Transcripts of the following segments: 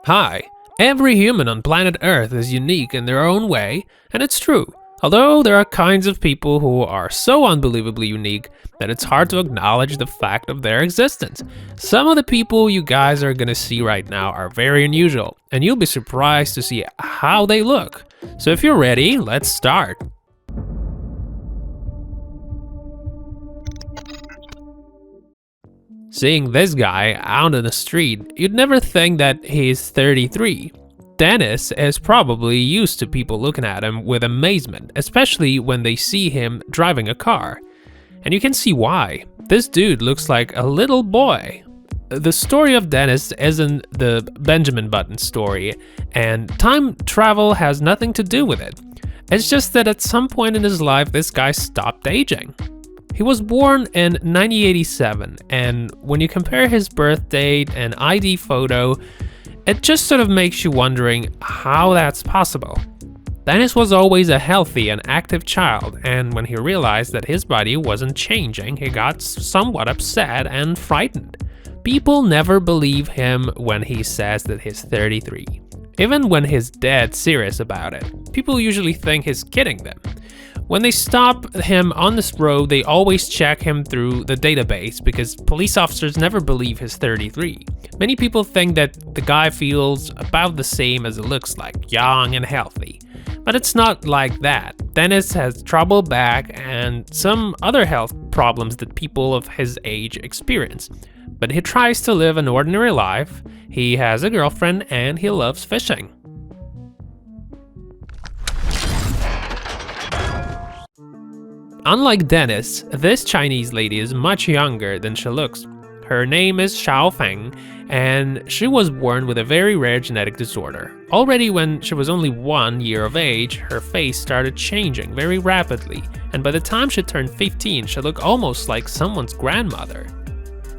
Hi, every human on planet Earth is unique in their own way, and it's true. Although there are kinds of people who are so unbelievably unique that it's hard to acknowledge the fact of their existence. Some of the people you guys are gonna see right now are very unusual, and you'll be surprised to see how they look. So if you're ready, let's start. Seeing this guy out on the street, you'd never think that he's 33. Dennis is probably used to people looking at him with amazement, especially when they see him driving a car. And you can see why. This dude looks like a little boy. The story of Dennis isn't the Benjamin Button story, and time travel has nothing to do with it. It's just that at some point in his life, this guy stopped aging. He was born in 1987, and when you compare his birth date and ID photo, it just sort of makes you wondering how that's possible. Dennis was always a healthy and active child, and when he realized that his body wasn't changing, he got somewhat upset and frightened. People never believe him when he says that he's 33. Even when he's dead serious about it, people usually think he's kidding them. When they stop him on this road, they always check him through the database because police officers never believe he's 33. Many people think that the guy feels about the same as it looks like, young and healthy. But it's not like that. Dennis has trouble back and some other health problems that people of his age experience. But he tries to live an ordinary life, he has a girlfriend, and he loves fishing. Unlike Dennis, this Chinese lady is much younger than she looks. Her name is Fang, and she was born with a very rare genetic disorder. Already when she was only 1 year of age, her face started changing very rapidly, and by the time she turned 15, she looked almost like someone's grandmother.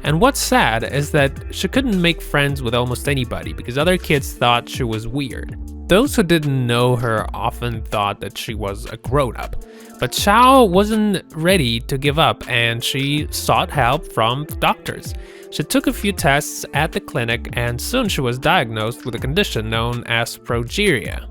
And what's sad is that she couldn't make friends with almost anybody because other kids thought she was weird. Those who didn't know her often thought that she was a grown-up. But Xiao wasn't ready to give up and she sought help from doctors. She took a few tests at the clinic and soon she was diagnosed with a condition known as progeria.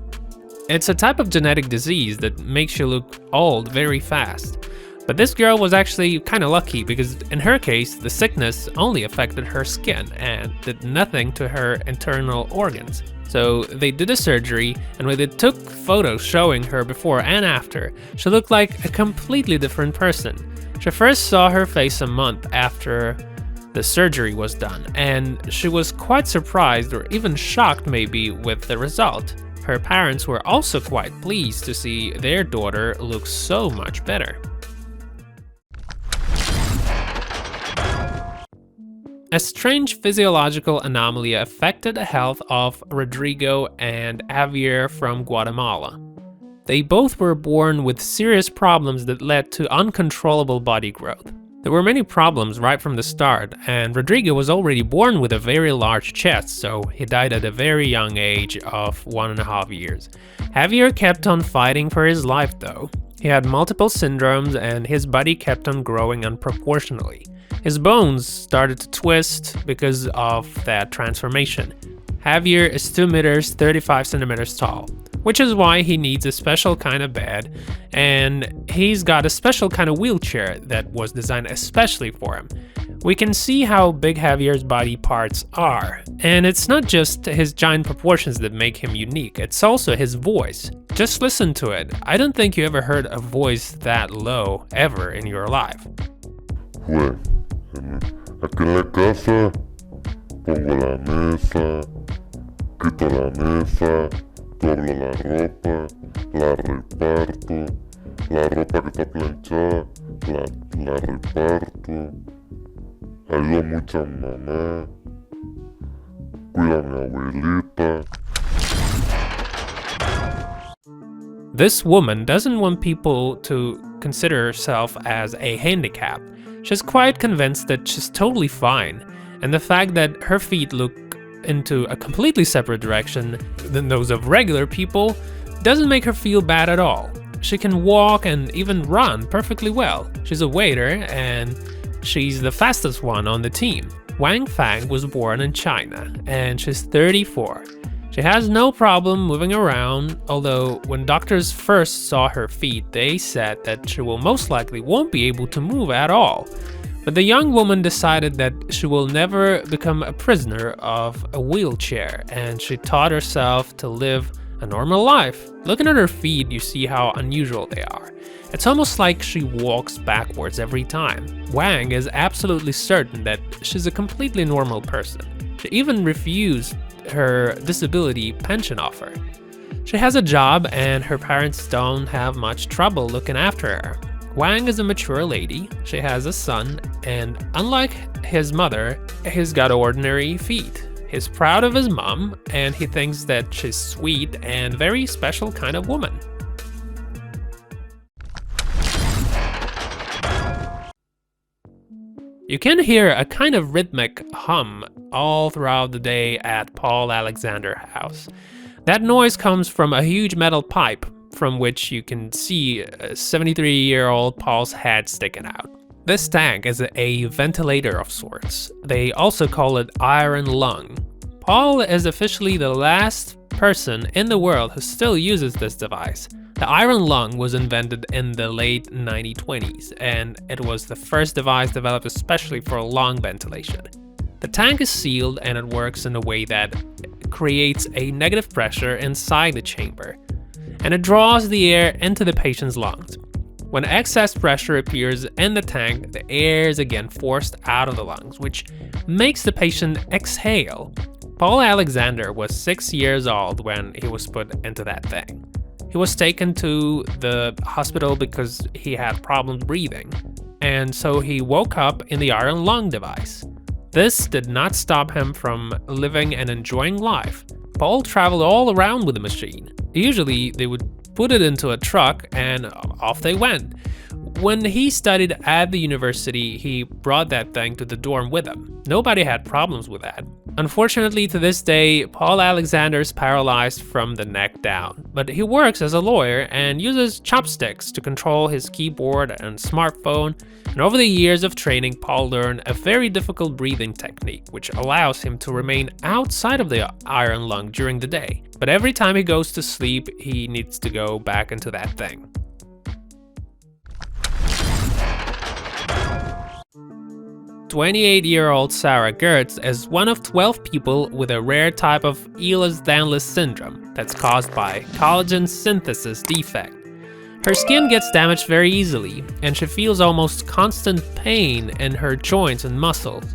It's a type of genetic disease that makes you look old very fast. But this girl was actually kind of lucky because in her case, the sickness only affected her skin and did nothing to her internal organs. So they did a surgery, and when they took photos showing her before and after, she looked like a completely different person. She first saw her face a month after the surgery was done, and she was quite surprised or even shocked maybe with the result. Her parents were also quite pleased to see their daughter look so much better. A strange physiological anomaly affected the health of Rodrigo and Javier from Guatemala. They both were born with serious problems that led to uncontrollable body growth. There were many problems right from the start, and Rodrigo was already born with a very large chest, so he died at a very young age of 1.5 years. Javier kept on fighting for his life though. He had multiple syndromes and his body kept on growing unproportionally. His bones started to twist because of that transformation. Javier is 2 meters 35 centimeters tall, which is why he needs a special kind of bed, and he's got a special kind of wheelchair that was designed especially for him. We can see how big Javier's body parts are, and it's not just his giant proportions that make him unique, it's also his voice. Just listen to it. I don't think you ever heard a voice that low ever in your life. Bueno, aquí en la casa pongo la mesa, quito la mesa, doblo la ropa, la reparto, la ropa que está planchada, la reparto, ayudo mucho a mi mamá, cuido a mi abuelita. This woman doesn't want people to consider herself as a handicap. She's quite convinced that she's totally fine, and the fact that her feet look into a completely separate direction than those of regular people doesn't make her feel bad at all. She can walk and even run perfectly well. She's a waiter and she's the fastest one on the team. Wang Fang was born in China, and she's 34. She has no problem moving around, although when doctors first saw her feet, they said that she will most likely won't be able to move at all. But the young woman decided that she will never become a prisoner of a wheelchair, and she taught herself to live a normal life. Looking at her feet, you see how unusual they are. It's almost like she walks backwards every time. Wang is absolutely certain that she's a completely normal person. She even refused her disability pension offer. She has a job and her parents don't have much trouble looking after her. Wang is a mature lady, she has a son, and unlike his mother, he's got ordinary feet. He's proud of his mom, and he thinks that she's sweet and very special kind of woman. You can hear a kind of rhythmic hum all throughout the day at Paul Alexander's house. That noise comes from a huge metal pipe, from which you can see a 73-year-old Paul's head sticking out. This tank is a ventilator of sorts. They also call it iron lung. Paul is officially the last person in the world who still uses this device. The iron lung was invented in the late 1920s, and it was the first device developed especially for lung ventilation. The tank is sealed and it works in a way that creates a negative pressure inside the chamber, and it draws the air into the patient's lungs. When excess pressure appears in the tank, the air is again forced out of the lungs, which makes the patient exhale. Paul Alexander was 6 years old when he was put into that thing. He was taken to the hospital because he had problems breathing, and so he woke up in the iron lung device. This did not stop him from living and enjoying life. Paul traveled all around with the machine. Usually they would put it into a truck and off they went. When he studied at the university, he brought that thing to the dorm with him. Nobody had problems with that. Unfortunately, to this day, Paul Alexander is paralyzed from the neck down, but he works as a lawyer and uses chopsticks to control his keyboard and smartphone. And over the years of training, Paul learned a very difficult breathing technique, which allows him to remain outside of the iron lung during the day. But every time he goes to sleep, he needs to go back into that thing. 28-year-old Sarah Gertz is one of 12 people with a rare type of Ehlers-Danlos syndrome that's caused by collagen synthesis defect. Her skin gets damaged very easily, and she feels almost constant pain in her joints and muscles.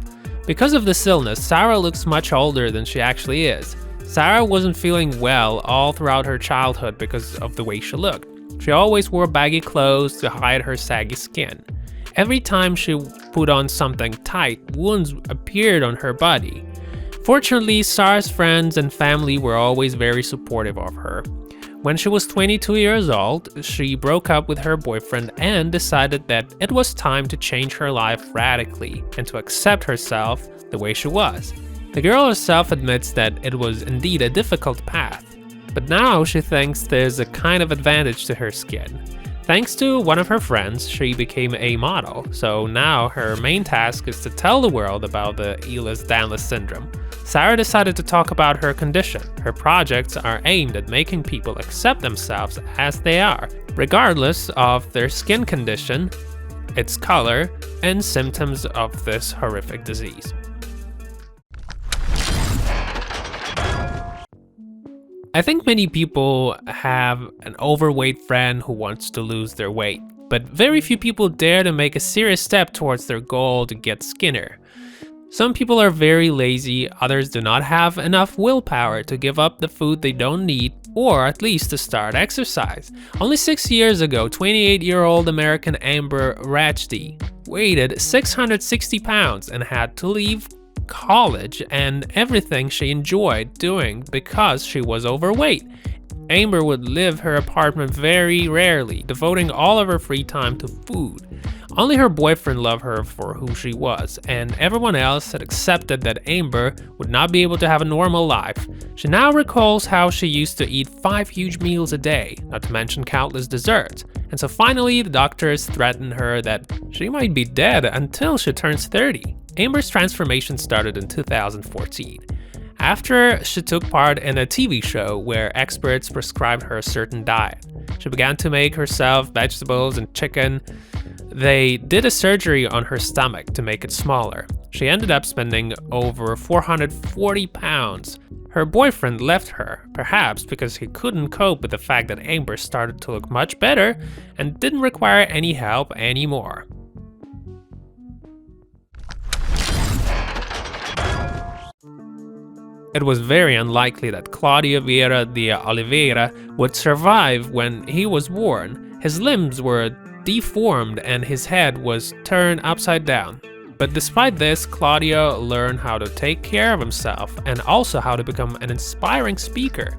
Because of this illness, Sarah looks much older than she actually is. Sarah wasn't feeling well all throughout her childhood because of the way she looked. She always wore baggy clothes to hide her saggy skin. Every time she put on something tight, wounds appeared on her body. Fortunately, Sarah's friends and family were always very supportive of her. When she was 22 years old, she broke up with her boyfriend and decided that it was time to change her life radically and to accept herself the way she was. The girl herself admits that it was indeed a difficult path, but now she thinks there's a kind of advantage to her skin. Thanks to one of her friends, she became a model, so now her main task is to tell the world about the Ehlers-Danlos syndrome. Sarah decided to talk about her condition. Her projects are aimed at making people accept themselves as they are, regardless of their skin condition, its color, and symptoms of this horrific disease. I think many people have an overweight friend who wants to lose their weight, but very few people dare to make a serious step towards their goal to get skinnier. Some people are very lazy, others do not have enough willpower to give up the food they don't need, or at least to start exercise. Only 6 years ago, 28-year-old American Amber Rajdi weighed 660 pounds and had to leave college and everything she enjoyed doing because she was overweight. Amber would leave her apartment very rarely, devoting all of her free time to food. Only her boyfriend loved her for who she was, and everyone else had accepted that Amber would not be able to have a normal life. She now recalls how she used to eat 5 huge meals a day, not to mention countless desserts. And so finally, the doctors threatened her that she might be dead until she turns 30. Amber's transformation started in 2014. After she took part in a TV show where experts prescribed her a certain diet. She began to make herself vegetables and chicken. They did a surgery on her stomach to make it smaller. She ended up spending over 440 pounds. Her boyfriend left her, perhaps because he couldn't cope with the fact that Amber started to look much better and didn't require any help anymore. It was very unlikely that Claudio Vieira de Oliveira would survive when he was born. His limbs were deformed and his head was turned upside down. But despite this, Claudio learned how to take care of himself and also how to become an inspiring speaker.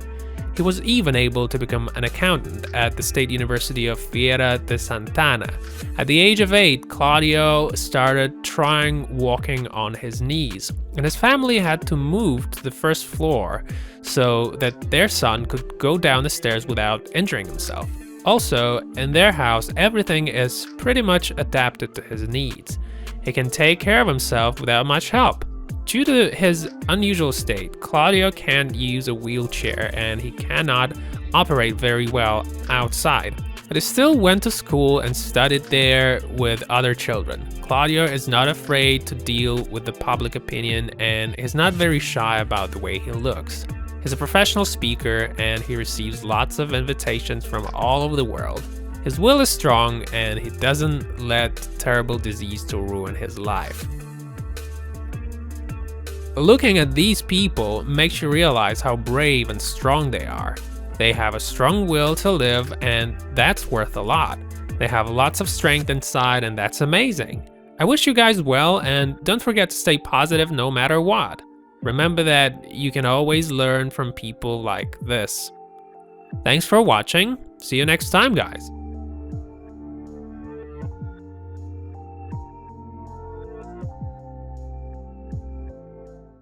He was even able to become an accountant at the State University of Feira de Santana. At the age of 8, Claudio started trying walking on his knees, and his family had to move to the first floor so that their son could go down the stairs without injuring himself. Also, in their house, everything is pretty much adapted to his needs. He can take care of himself without much help. Due to his unusual state, Claudio can't use a wheelchair and he cannot operate very well outside. But he still went to school and studied there with other children. Claudio is not afraid to deal with the public opinion and is not very shy about the way he looks. He's a professional speaker and he receives lots of invitations from all over the world. His will is strong and he doesn't let terrible disease to ruin his life. Looking at these people makes you realize how brave and strong they are. They have a strong will to live and that's worth a lot. They have lots of strength inside and that's amazing. I wish you guys well and don't forget to stay positive no matter what. Remember that you can always learn from people like this. Thanks for watching. See you next time, guys.